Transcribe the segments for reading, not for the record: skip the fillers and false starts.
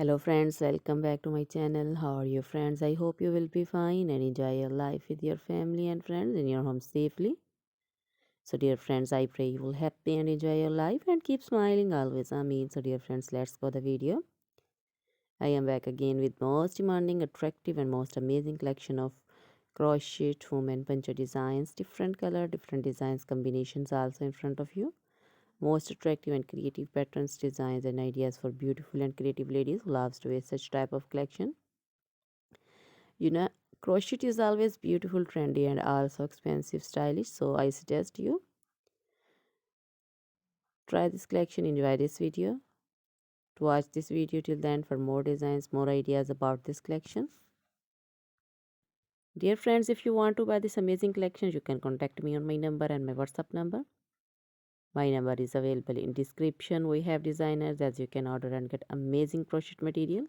Hello friends, welcome back to my channel. How are you friends? I hope you will be fine and enjoy your life with your family and friends in your home safely. So dear friends, I pray you will happy and enjoy your life and keep smiling always. So dear friends, let's go the video. I am back again with most demanding, attractive and most amazing collection of crochet, women poncho designs, different color, different designs combinations also in front of you. Most attractive and creative patterns, designs and ideas for beautiful and creative ladies who loves to wear such type of collection. You know, crochet is always beautiful, trendy, and also expensive, stylish. So I suggest you try this collection, enjoy this video. To watch this video till then for more designs, more ideas about this collection. Dear friends, if you want to buy this amazing collection, you can contact me on my number and my WhatsApp number. My number is available in description. We have designers as you can order and get amazing crochet material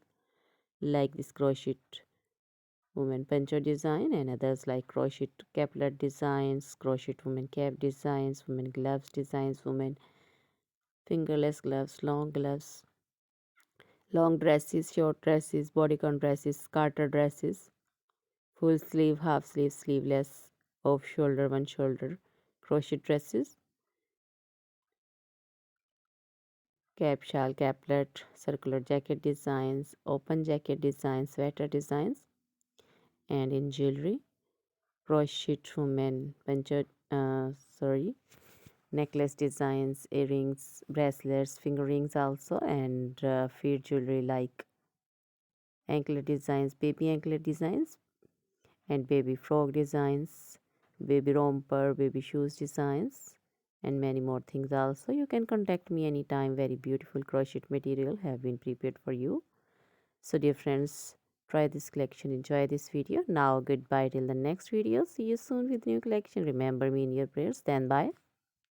like this crochet woman poncho design and others like crochet caplet designs, crochet woman cap designs, women gloves designs, women fingerless gloves, long dresses, short dresses, bodycon dresses, garter dresses, full sleeve, half sleeve, sleeveless, off shoulder, one shoulder, crochet dresses, cap shawl, caplet, circular jacket designs, open jacket designs, sweater designs, and in jewelry, crochet woman poncho, sorry, necklace designs, earrings, bracelets, finger rings also, and feet jewelry like anklet designs, baby anklet designs, and baby frog designs, baby romper, baby shoes designs, and many more things also. You can contact me anytime. Very beautiful crochet material have been prepared for you. So dear friends, try this collection, enjoy this video. Now goodbye till the next video. See you soon with new collection. Remember me in your prayers. Stand by.